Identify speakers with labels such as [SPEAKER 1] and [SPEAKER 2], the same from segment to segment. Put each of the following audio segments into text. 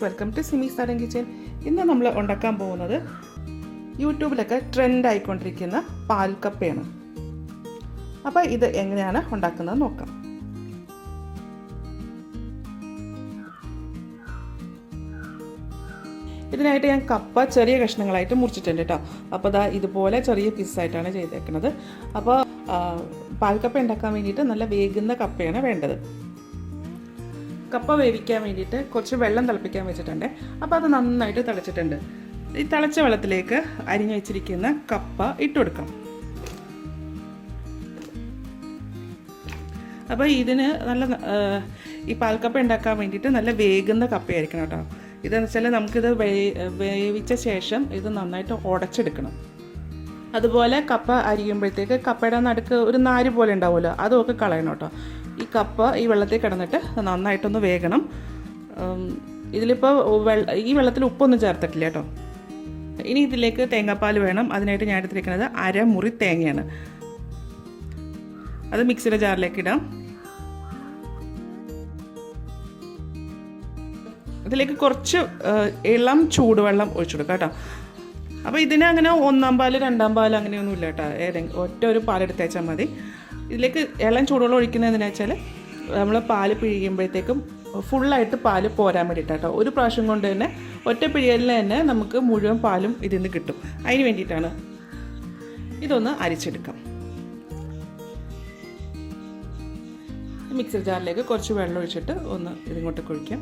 [SPEAKER 1] Welcome to സിമിസ് നാടൻ kitchen. ഇന്ന് നമ്മൾ ഉണ്ടാക്കാൻ പോകുന്നത് യൂട്യൂബിലൊക്കെ ട്രെൻഡ് ആയിക്കൊണ്ടിരിക്കുന്ന പാൽ കപ്പയാണ്. അപ്പോൾ ഇത് എങ്ങനെയാണ് ഉണ്ടാക്കുന്നത് നോക്കാം. ഇതിനായിട്ട് ഞാൻ കപ്പ ചെറിയ കഷ്ണങ്ങളായിട്ട് മുറിച്ചിട്ടുണ്ട് കേട്ടോ. അപ്പോൾ ദാ ഇതുപോലെ ചെറിയ പീസായിട്ടാണ് ചെയ്തേക്കുന്നത്. അപ്പോൾ പാൽക്കപ്പ ഉണ്ടാക്കാൻ വേണ്ടിയിട്ട് നല്ല വേകുന്ന കപ്പയാണ് വേണ്ടത്. കപ്പ വേവിക്കാൻ വേണ്ടിയിട്ട് കുറച്ച് വെള്ളം തിളപ്പിക്കാൻ വെച്ചിട്ടുണ്ട്. അപ്പോൾ അത് നന്നായിട്ട് തിളച്ചിട്ടുണ്ട്. ഈ തിളച്ച വെള്ളത്തിലേക്ക് അരിഞ്ഞു വെച്ചിരിക്കുന്ന കപ്പ ഇട്ട് കൊടുക്കാം. അപ്പോൾ ഇതിന് നല്ല ഈ പാൽക്കപ്പ ഉണ്ടാക്കാൻ വേണ്ടിയിട്ട് നല്ല വേകുന്ന കപ്പയായിരിക്കണം കേട്ടോ. ഇതെന്ന് വെച്ചാൽ നമുക്കിത് വേവിച്ച ശേഷം ഇത് നന്നായിട്ട് ഉടച്ചെടുക്കണം. അതുപോലെ കപ്പ അരിയുമ്പോഴത്തേക്ക് കപ്പയുടെ നടുക്ക് ഒരു നാര് പോലെ ഉണ്ടാവുമല്ലോ, അതുമൊക്കെ കളയണം കേട്ടോ. ഈ കപ്പ ഈ വെള്ളത്തിൽ കിടന്നിട്ട് നന്നായിട്ടൊന്ന് വേകണം. ഇതിലിപ്പോൾ ഈ വെള്ളത്തിൽ ഉപ്പൊന്നും ചേർത്തിട്ടില്ല കേട്ടോ. ഇനി ഇതിലേക്ക് തേങ്ങാപ്പാൽ വേണം. അതിനായിട്ട് ഞാൻ എടുത്തിരിക്കുന്നത് അരമുറി തേങ്ങയാണ്. അത് മിക്സിയുടെ ജാറിലേക്ക് ഇടാം. ഇതിലേക്ക് കുറച്ച് ഇളം ചൂടുവെള്ളം ഒഴിച്ചു കൊടുക്കാം കേട്ടോ. അപ്പോൾ ഇതിന് അങ്ങനെ ഒന്നാം പാൽ രണ്ടാം പാൽ അങ്ങനെയൊന്നും ഇല്ല കേട്ടോ. ഒറ്റ ഒരു പാലെടുത്തേച്ചാൽ മതി. ഇതിലേക്ക് ഇളം ചൂടുവെള്ളം ഒഴിക്കുന്നത് എന്തിനാ വെച്ചാൽ നമ്മൾ പാല് പിഴിയുമ്പോഴത്തേക്കും ഫുള്ളായിട്ട് പാല് പോരാൻ വേണ്ടിയിട്ടാണ് കേട്ടോ. ഒരു പ്രാവശ്യം കൊണ്ട് തന്നെ ഒറ്റ പിഴിയലിൽ തന്നെ നമുക്ക് മുഴുവൻ പാലും ഇതിൽ നിന്ന് കിട്ടും. അതിന് വേണ്ടിയിട്ടാണ്. ഇതൊന്ന് അരിച്ചെടുക്കാം. മിക്സർ ജാറിലേക്ക് കുറച്ച് വെള്ളം ഒഴിച്ചിട്ട് ഒന്ന് ഇതിങ്ങോട്ട് ഒഴിക്കാം.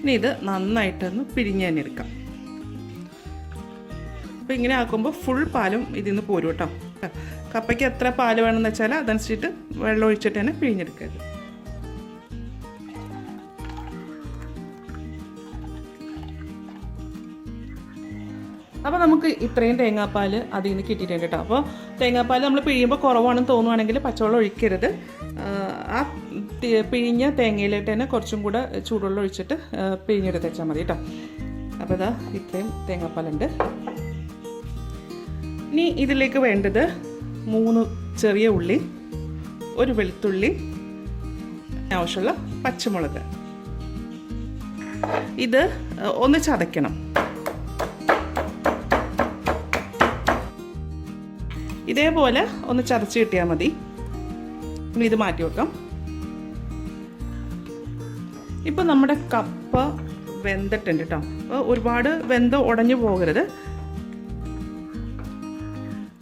[SPEAKER 1] ഇനി ഇത് നന്നായിട്ടൊന്ന് പിഴിഞ്ഞ് തന്നെ എടുക്കാം. അപ്പോൾ ഇങ്ങനെ ആക്കുമ്പോൾ ഫുൾ പാലും ഇതിൽ നിന്ന് പോരും കേട്ടോ. കപ്പയ്ക്ക് എത്ര പാല് വേണമെന്ന് വെച്ചാൽ അതനുസരിച്ചിട്ട് വെള്ളം ഒഴിച്ചിട്ട് തന്നെ പിഴിഞ്ഞെടുക്കരുത്. അപ്പോൾ നമുക്ക് ഇത്രയും തേങ്ങാപ്പാൽ അതിൽ നിന്ന് കിട്ടിയിട്ടുണ്ട് കേട്ടോ. അപ്പോൾ തേങ്ങാപ്പാൽ നമ്മൾ പിഴിയുമ്പോൾ കുറവാണെന്ന് തോന്നുവാണെങ്കിൽ പച്ചവെള്ളം ഒഴിക്കരുത്. ആ പിഴിഞ്ഞ തേങ്ങയിലിട്ട് തന്നെ കുറച്ചും കൂടെ ചൂടുവെള്ളം ഒഴിച്ചിട്ട് പിഴിഞ്ഞെടുത്ത് വെച്ചാൽ മതി കേട്ടോ. അപ്പോൾ ഇതാ ഇത്രയും തേങ്ങാപ്പാലുണ്ട്. ഇനി ഇതിലേക്ക് വേണ്ടത് 3 ചെറിയ ഉള്ളി, ഒരു വെളുത്തുള്ളി, ആവശ്യമുള്ള പച്ചമുളക്. ഇത് ഒന്ന് ചതയ്ക്കണം. ഇതേപോലെ ഒന്ന് ചതച്ച് കിട്ടിയാൽ മതി. ഇനി ഇത് മാറ്റി വെക്കാം. ഇപ്പം നമ്മുടെ കപ്പ വെന്തിട്ടുണ്ട് കേട്ടോ. അപ്പോൾ ഒരുപാട് വെന്ത് ഉടഞ്ഞു പോകരുത്.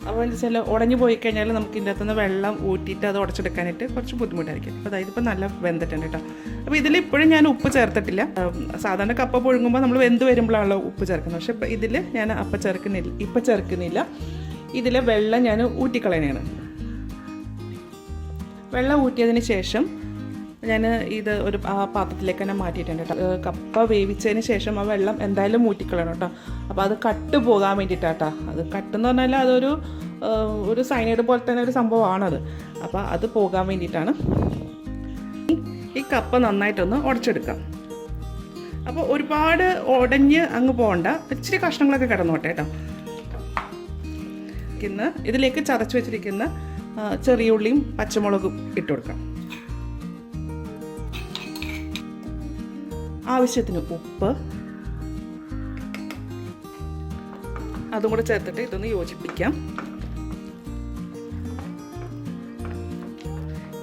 [SPEAKER 1] അപ്പോൾ എന്താ വെച്ചാൽ ഉടഞ്ഞു പോയി കഴിഞ്ഞാൽ നമുക്ക് ഇതിൻ്റെ അകത്തുനിന്ന് വെള്ളം ഊറ്റിയിട്ട് അത് ഉടച്ചെടുക്കാനായിട്ട് കുറച്ച് ബുദ്ധിമുട്ടായിരിക്കും. അപ്പോൾ അതായത് ഇപ്പം നല്ല വെന്തിട്ടുണ്ട് കേട്ടോ. അപ്പോൾ ഇതിൽ ഇപ്പോഴും ഞാൻ ഉപ്പ് ചേർത്തിട്ടില്ല. സാധാരണ കപ്പ പുഴുങ്ങുമ്പോൾ നമ്മൾ വെന്ത് വരുമ്പോഴാണല്ലോ ഉപ്പ് ചേർക്കുന്നത്. പക്ഷേ ഇപ്പം ഇതിൽ ഞാൻ ഇപ്പം ചേർക്കുന്നില്ല. ഇതിലെ വെള്ളം ഞാൻ ഊറ്റിക്കളയണതാണ്. വെള്ളം ഊറ്റിയതിന് ശേഷം ഞാൻ ഇത് ഒരു പാത്രത്തിലേക്ക് തന്നെ മാറ്റിയിട്ടുണ്ട് കേട്ടോ. കപ്പ വേവിച്ചതിന് ശേഷം ആ വെള്ളം എന്തായാലും ഊറ്റിക്കളയണം കേട്ടോ. അപ്പോൾ അത് കട്ട് പോകാൻ വേണ്ടിയിട്ടാട്ടോ. അത് കട്ടെന്ന് പറഞ്ഞാൽ അതൊരു സൈനൈഡ് പോലെ തന്നെ ഒരു സംഭവമാണത്. അപ്പോൾ അത് പോകാൻ വേണ്ടിയിട്ടാണ്. ഈ കപ്പ നന്നായിട്ടൊന്ന് ഉടച്ചെടുക്കാം. അപ്പോൾ ഒരുപാട് ഉടഞ്ഞ് അങ്ങ് പോകണ്ട. ഇച്ചിരി കഷ്ണങ്ങളൊക്കെ കിടന്നോട്ടെ കേട്ടോ. ഇതിലേക്ക് ചതച്ച് വെച്ചിരിക്കുന്ന ചെറിയ ഉള്ളിയും പച്ചമുളകും ഇട്ട് കൊടുക്കാം. ആവശ്യത്തിന് ഉപ്പ് അതും കൂടെ ചേർത്തിട്ട് ഇതൊന്ന് യോജിപ്പിക്കാം.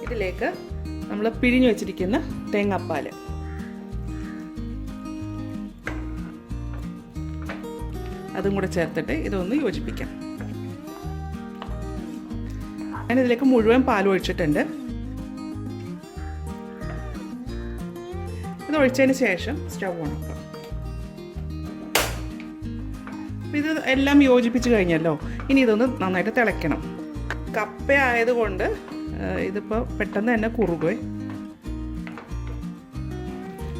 [SPEAKER 1] ഇതിലേക്ക് നമ്മൾ പിഴിഞ്ഞു വെച്ചിരിക്കുന്ന തേങ്ങാപ്പാൽ അതും കൂടെ ചേർത്തിട്ട് ഇതൊന്ന് യോജിപ്പിക്കാം. ഞാനിതിലേക്ക് മുഴുവൻ പാൽ ഒഴിച്ചിട്ടുണ്ട്. ഇത് ഒഴിച്ചതിന് ശേഷം സ്റ്റൗ ഓണാക്കാം. ഇത് എല്ലാം യോജിപ്പിച്ച് കഴിഞ്ഞല്ലോ. ഇനി ഇതൊന്ന് നന്നായിട്ട് തിളയ്ക്കണം. കപ്പ ആയതുകൊണ്ട് ഇതിപ്പോൾ പെട്ടെന്ന് തന്നെ കുറുകുവേ.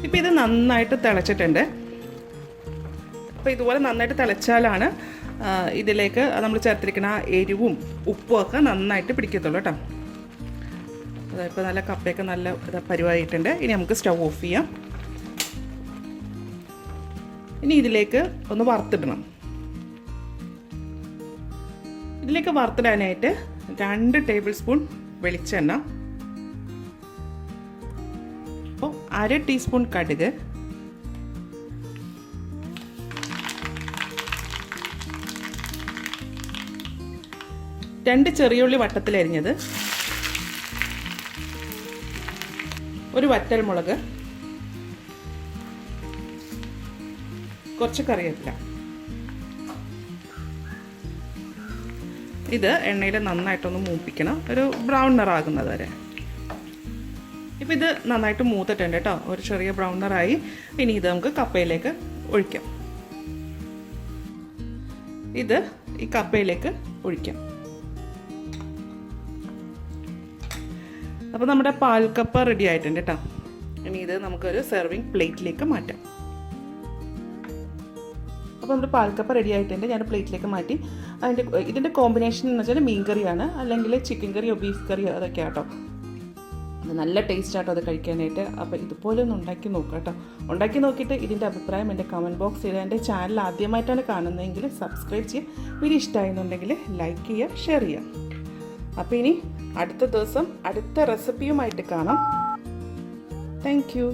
[SPEAKER 1] ഇപ്പം ഇത് നന്നായിട്ട് തിളച്ചിട്ടുണ്ട്. അപ്പോൾ ഇതുപോലെ നന്നായിട്ട് തിളച്ചാലാണ് ഇതിലേക്ക് നമ്മൾ ചേർത്തിരിക്കുന്ന എരിവും ഉപ്പും ഒക്കെ നന്നായിട്ട് പിടിക്കത്തുള്ളൂ കേട്ടോ. അതിപ്പോൾ നല്ല കപ്പയൊക്കെ നല്ല പരിവായിട്ടുണ്ട്. ഇനി നമുക്ക് സ്റ്റൗ ഓഫ് ചെയ്യാം. ഇനി ഇതിലേക്ക് ഒന്ന് വറുത്തിടണം. ഇതിലേക്ക് വറുത്തിടാനായിട്ട് 2 ടേബിൾ സ്പൂൺ വെളിച്ചെണ്ണ, അപ്പോൾ 1/2 ടീസ്പൂൺ കടുക്, 2 ചെറിയുള്ളി വട്ടത്തിലരിഞ്ഞത്, 1 വറ്റൽമുളക്, കുറച്ച് കറിവേപ്പില. ഇത് എണ്ണയിൽ നന്നായിട്ടൊന്ന് മൂപ്പിക്കണം, ഒരു ബ്രൗൺ നിറാകുന്നത് വരെ. ഇപ്പം ഇത് നന്നായിട്ട് മൂത്തിട്ടുണ്ട് കേട്ടോ, ഒരു ചെറിയ ബ്രൗൺ നിറായി. ഇനി ഇത് നമുക്ക് കപ്പയിലേക്ക് ഒഴിക്കാം. ഇത് ഈ കപ്പയിലേക്ക് ഒഴിക്കാം. അപ്പോൾ നമ്മുടെ പാൽ കപ്പ റെഡി ആയിട്ടുണ്ട് കേട്ടോ. ഇനി ഇത് നമുക്കൊരു സെർവിങ് പ്ലേറ്റിലേക്ക് മാറ്റാം. അപ്പോൾ നമ്മുടെ പാൽ കപ്പ റെഡി ആയിട്ടുണ്ട്. ഞാൻ പ്ലേറ്റിലേക്ക് മാറ്റി. ഇതിൻ്റെ കോമ്പിനേഷൻ എന്ന് വെച്ചാൽ മീൻ കറിയാണ്, അല്ലെങ്കിൽ ചിക്കൻ കറിയോ ബീഫ് കറിയോ അതൊക്കെ ആട്ടോ. അത് നല്ല ടേസ്റ്റ് ആട്ടോ അത് കഴിക്കാനായിട്ട്. അപ്പോൾ ഇതുപോലെ ഒന്ന് ഉണ്ടാക്കി നോക്കുക കേട്ടോ. ഉണ്ടാക്കി നോക്കിയിട്ട് ഇതിൻ്റെ അഭിപ്രായം എൻ്റെ കമൻറ്റ് ബോക്സിൽ ഇടുക. എൻ്റെ ചാനൽ ആദ്യമായിട്ടാണ് കാണുന്നതെങ്കിൽ സബ്സ്ക്രൈബ് ചെയ്യുക. വീഡിയോ ഇഷ്ടമായിരുന്നുണ്ടെങ്കിൽ ലൈക്ക് ചെയ്യുക, ഷെയർ ചെയ്യുക. അപ്പോൾ ഇനി അടുത്ത ദിവസം അടുത്ത റെസിപ്പിയുമായിട്ട് കാണാം. Thank you.